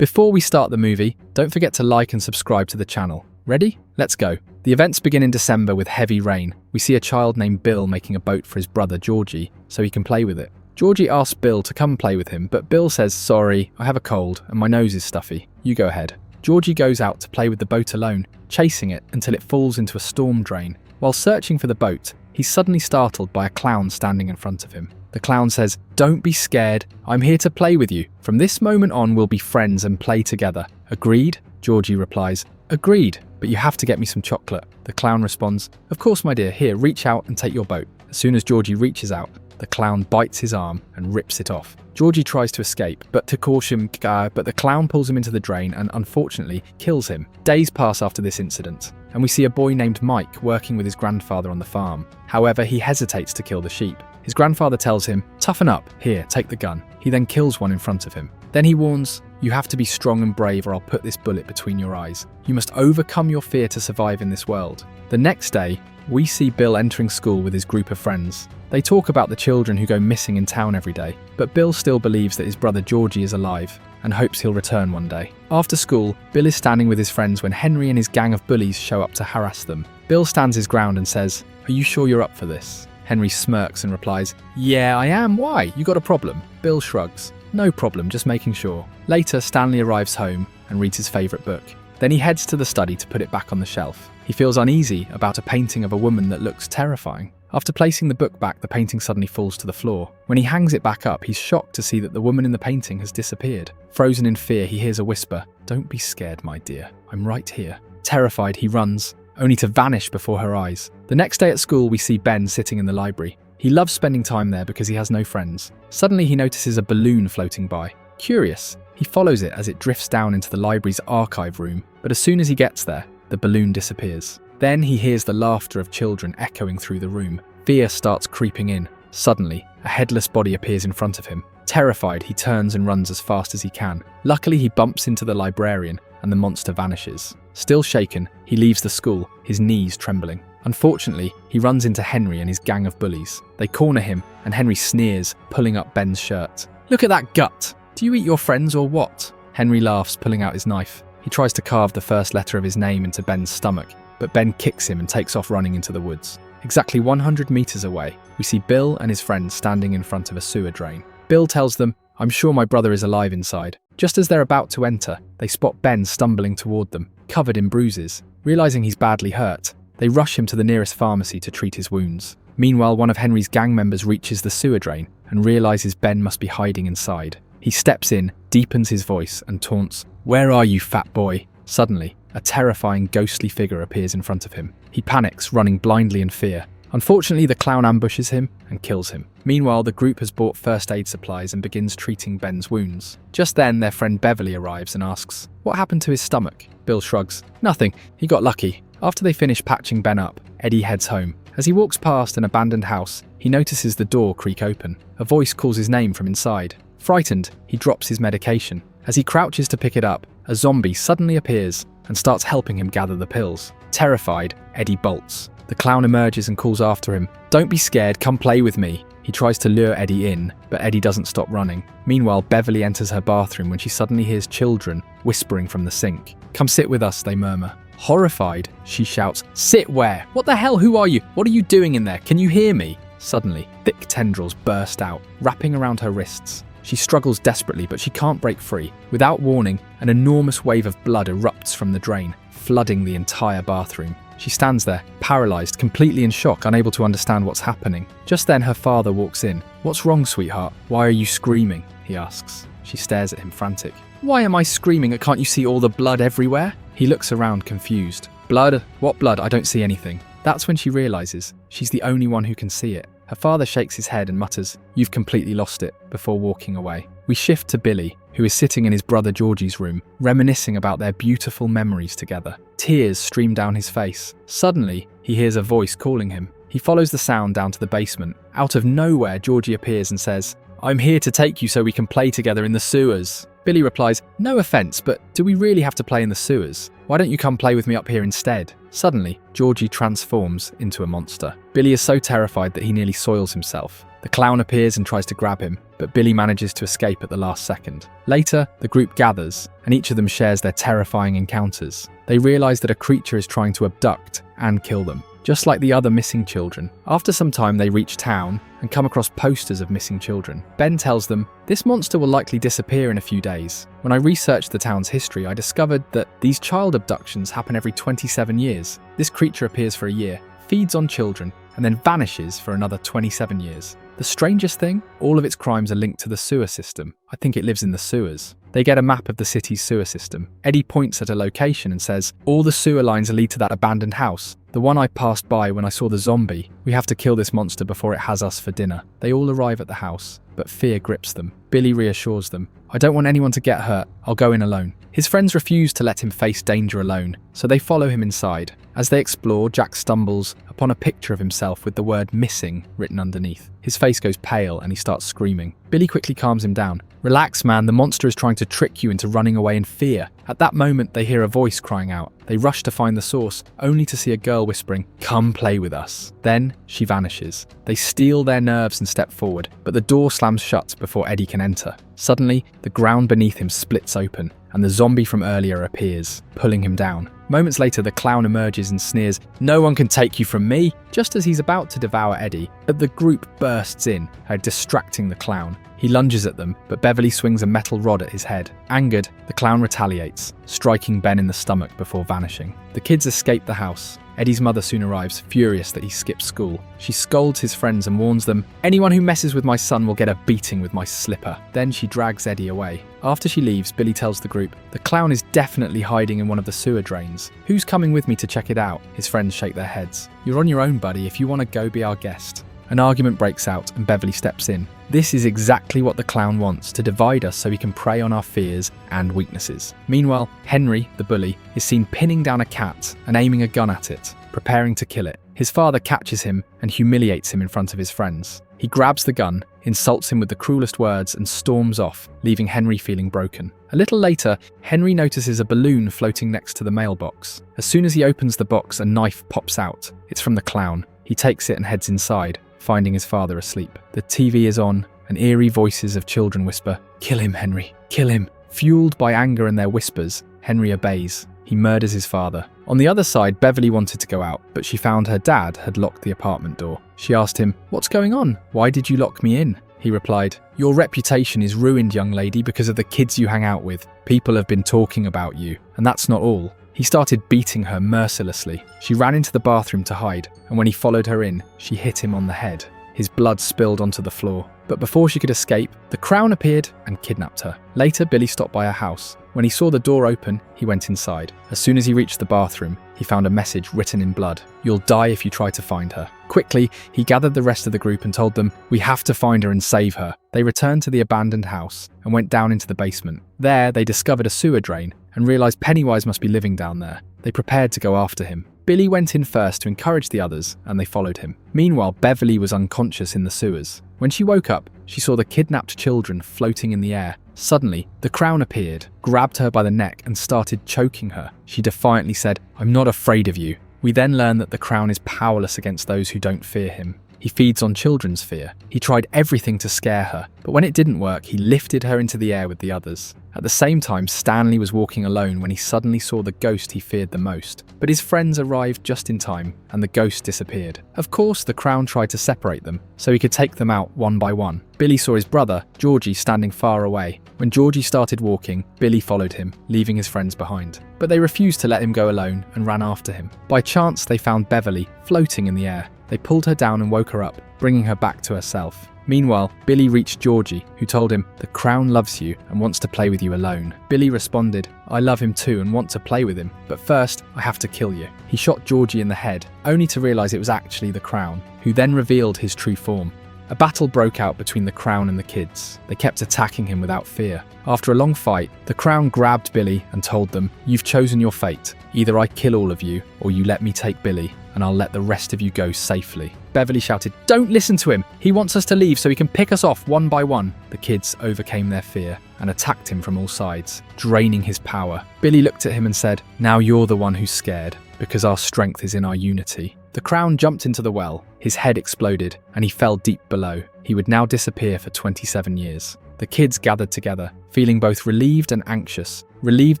Before we start the movie, don't forget to like and subscribe to the channel. Ready? Let's go. The events begin in December with heavy rain. We see a child named Bill making a boat for his brother Georgie so he can play with it. Georgie asks Bill to come play with him, but Bill says, "Sorry, I have a cold and my nose is stuffy. You go ahead." Georgie goes out to play with the boat alone, chasing it until it falls into a storm drain. While searching for the boat, he's suddenly startled by a clown standing in front of him. The clown says, "Don't be scared. I'm here to play with you. From this moment on, we'll be friends and play together. Agreed?" Georgie replies, "Agreed, but you have to get me some chocolate." The clown responds, "Of course, my dear. Here, reach out and take your boat." As soon as Georgie reaches out, the clown bites his arm and rips it off. Georgie tries to escape, but the clown pulls him into the drain and, unfortunately, kills him. Days pass after this incident, and we see a boy named Mike working with his grandfather on the farm. However, he hesitates to kill the sheep. His grandfather tells him, "Toughen up, here, take the gun." He then kills one in front of him. Then he warns, "You have to be strong and brave or I'll put this bullet between your eyes. You must overcome your fear to survive in this world." The next day, we see Bill entering school with his group of friends. They talk about the children who go missing in town every day, but Bill still believes that his brother Georgie is alive and hopes he'll return one day. After school, Bill is standing with his friends when Henry and his gang of bullies show up to harass them. Bill stands his ground and says, "Are you sure you're up for this?" Henry smirks and replies, "Yeah, I am. Why? You got a problem?" Bill shrugs. "No problem, just making sure." Later, Stanley arrives home and reads his favourite book. Then he heads to the study to put it back on the shelf. He feels uneasy about a painting of a woman that looks terrifying. After placing the book back, the painting suddenly falls to the floor. When he hangs it back up, he's shocked to see that the woman in the painting has disappeared. Frozen in fear, he hears a whisper, "Don't be scared, my dear. I'm right here." Terrified, he runs, only to vanish before her eyes. The next day at school, we see Ben sitting in the library. He loves spending time there because he has no friends. Suddenly, he notices a balloon floating by. Curious, he follows it as it drifts down into the library's archive room, but as soon as he gets there, the balloon disappears. Then he hears the laughter of children echoing through the room. Fear starts creeping in. Suddenly, a headless body appears in front of him. Terrified, he turns and runs as fast as he can. Luckily, he bumps into the librarian and the monster vanishes. Still shaken, he leaves the school, his knees trembling. Unfortunately, he runs into Henry and his gang of bullies. They corner him, and Henry sneers, pulling up Ben's shirt. "Look at that gut! Do you eat your friends or what?" Henry laughs, pulling out his knife. He tries to carve the first letter of his name into Ben's stomach, but Ben kicks him and takes off running into the woods. Exactly 100 meters away, we see Bill and his friends standing in front of a sewer drain. Bill tells them, "I'm sure my brother is alive inside." Just as they're about to enter, they spot Ben stumbling toward them, covered in bruises. Realizing he's badly hurt, they rush him to the nearest pharmacy to treat his wounds. Meanwhile, one of Henry's gang members reaches the sewer drain and realizes Ben must be hiding inside. He steps in, deepens his voice, and taunts, "Where are you, fat boy?" Suddenly, a terrifying ghostly figure appears in front of him. He panics, running blindly in fear. Unfortunately, the clown ambushes him and kills him. Meanwhile, the group has bought first aid supplies and begins treating Ben's wounds. Just then, their friend Beverly arrives and asks, "What happened to his stomach?" Bill shrugs. "Nothing, he got lucky." After they finish patching Ben up, Eddie heads home. As he walks past an abandoned house, he notices the door creak open. A voice calls his name from inside. Frightened, he drops his medication. As he crouches to pick it up, a zombie suddenly appears and starts helping him gather the pills. Terrified, Eddie bolts. The clown emerges and calls after him, "Don't be scared, come play with me." He tries to lure Eddie in, but Eddie doesn't stop running. Meanwhile, Beverly enters her bathroom when she suddenly hears children whispering from the sink. "Come sit with us," they murmur. Horrified, she shouts, "Sit where? What the hell, who are you? What are you doing in there? Can you hear me?" Suddenly, thick tendrils burst out, wrapping around her wrists. She struggles desperately, but she can't break free. Without warning, an enormous wave of blood erupts from the drain, flooding the entire bathroom. She stands there, paralyzed, completely in shock, unable to understand what's happening. Just then, her father walks in. "What's wrong, sweetheart? Why are you screaming?" he asks. She stares at him, frantic. "Why am I screaming? Can't you see all the blood everywhere?" He looks around, confused. "Blood? What blood? I don't see anything." That's when she realizes she's the only one who can see it. Her father shakes his head and mutters, "You've completely lost it," before walking away. We shift to Billy, who is sitting in his brother Georgie's room, reminiscing about their beautiful memories together. Tears stream down his face. Suddenly, he hears a voice calling him. He follows the sound down to the basement. Out of nowhere, Georgie appears and says, "I'm here to take you so we can play together in the sewers." Billy replies, "No offense, but do we really have to play in the sewers? Why don't you come play with me up here instead?" Suddenly, Georgie transforms into a monster. Billy is so terrified that he nearly soils himself. The clown appears and tries to grab him, but Billy manages to escape at the last second. Later, the group gathers, and each of them shares their terrifying encounters. They realize that a creature is trying to abduct and kill them, just like the other missing children. After some time, they reach town and come across posters of missing children. Ben tells them, "This monster will likely disappear in a few days. When I researched the town's history, I discovered that these child abductions happen every 27 years. This creature appears for a year, feeds on children, and then vanishes for another 27 years. The strangest thing, all of its crimes are linked to the sewer system. I think it lives in the sewers." They get a map of the city's sewer system. Eddie points at a location and says, "All the sewer lines lead to that abandoned house. The one I passed by when I saw the zombie. We have to kill this monster before it has us for dinner." They all arrive at the house, but fear grips them. Billy reassures them, "I don't want anyone to get hurt. I'll go in alone." His friends refuse to let him face danger alone, so they follow him inside. As they explore, Jack stumbles upon a picture of himself with the word "missing" written underneath. His face goes pale and he starts screaming. Billy quickly calms him down. "Relax, man, the monster is trying to trick you into running away in fear." At that moment, they hear a voice crying out. They rush to find the source, only to see a girl whispering, "Come play with us." Then she vanishes. They steel their nerves and step forward, but the door slams shut before Eddie can enter. Suddenly, the ground beneath him splits open, and the zombie from earlier appears, pulling him down. Moments later, the clown emerges and sneers, "No one can take you from me," just as he's about to devour Eddie. But the group bursts in, distracting the clown. He lunges at them, but Beverly swings a metal rod at his head. Angered, the clown retaliates, striking Ben in the stomach before vanishing. The kids escape the house. Eddie's mother soon arrives, furious that he skipped school. She scolds his friends and warns them, "Anyone who messes with my son will get a beating with my slipper." Then she drags Eddie away. After she leaves, Billy tells the group, "The clown is definitely hiding in one of the sewer drains. Who's coming with me to check it out?" His friends shake their heads. "You're on your own, buddy. If you want to go, be our guest." An argument breaks out and Beverly steps in. This is exactly what the clown wants, to divide us so he can prey on our fears and weaknesses. Meanwhile, Henry, the bully, is seen pinning down a cat and aiming a gun at it, preparing to kill it. His father catches him and humiliates him in front of his friends. He grabs the gun, insults him with the cruelest words and storms off, leaving Henry feeling broken. A little later, Henry notices a balloon floating next to the mailbox. As soon as he opens the box, a knife pops out. It's from the clown. He takes it and heads inside, finding his father asleep. The TV is on, and eerie voices of children whisper, "Kill him, Henry, kill him." Fueled by anger and their whispers, Henry obeys. He murders his father. On the other side, Beverly wanted to go out, but she found her dad had locked the apartment door. She asked him, "What's going on? Why did you lock me in?" He replied, "Your reputation is ruined, young lady, because of the kids you hang out with. People have been talking about you, and that's not all." He started beating her mercilessly. She ran into the bathroom to hide, and when he followed her in, she hit him on the head. His blood spilled onto the floor. But before she could escape, the clown appeared and kidnapped her. Later, Billy stopped by her house. When he saw the door open, he went inside. As soon as he reached the bathroom, he found a message written in blood. "You'll die if you try to find her." Quickly, he gathered the rest of the group and told them, "We have to find her and save her." They returned to the abandoned house and went down into the basement. There, they discovered a sewer drain and realized Pennywise must be living down there. They prepared to go after him. Billy went in first to encourage the others, and they followed him. Meanwhile, Beverly was unconscious in the sewers. When she woke up, she saw the kidnapped children floating in the air. Suddenly, the clown appeared, grabbed her by the neck, and started choking her. She defiantly said, "I'm not afraid of you." We then learn that the clown is powerless against those who don't fear him. He feeds on children's fear. He tried everything to scare her, but when it didn't work, he lifted her into the air with the others. At the same time, Stanley was walking alone when he suddenly saw the ghost he feared the most. But his friends arrived just in time, and the ghost disappeared. Of course, the clown tried to separate them, so he could take them out one by one. Billy saw his brother, Georgie, standing far away. When Georgie started walking, Billy followed him, leaving his friends behind. But they refused to let him go alone and ran after him. By chance, they found Beverly, floating in the air. They pulled her down and woke her up, bringing her back to herself. Meanwhile, Billy reached Georgie, who told him, "The clown loves you and wants to play with you alone." Billy responded, "I love him too and want to play with him, but first, I have to kill you." He shot Georgie in the head, only to realize it was actually the clown, who then revealed his true form. A battle broke out between the clown and the kids. They kept attacking him without fear. After a long fight, the clown grabbed Billy and told them, "You've chosen your fate. Either I kill all of you, or you let me take Billy, and I'll let the rest of you go safely." Beverly shouted, "Don't listen to him! He wants us to leave so he can pick us off one by one." The kids overcame their fear and attacked him from all sides, draining his power. Billy looked at him and said, "Now you're the one who's scared, because our strength is in our unity." The clown jumped into the well, his head exploded, and he fell deep below. He would now disappear for 27 years. The kids gathered together, feeling both relieved and anxious, relieved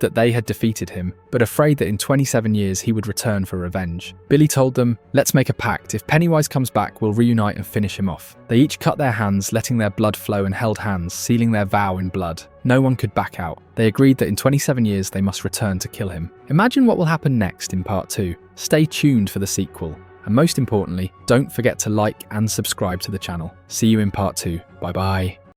that they had defeated him, but afraid that in 27 years he would return for revenge. Billy told them, "Let's make a pact. If Pennywise comes back, we'll reunite and finish him off." They each cut their hands, letting their blood flow, and held hands, sealing their vow in blood. No one could back out. They agreed that in 27 years they must return to kill him. Imagine what will happen next in part 2. Stay tuned for the sequel. And most importantly, don't forget to like and subscribe to the channel. See you in part 2. Bye bye.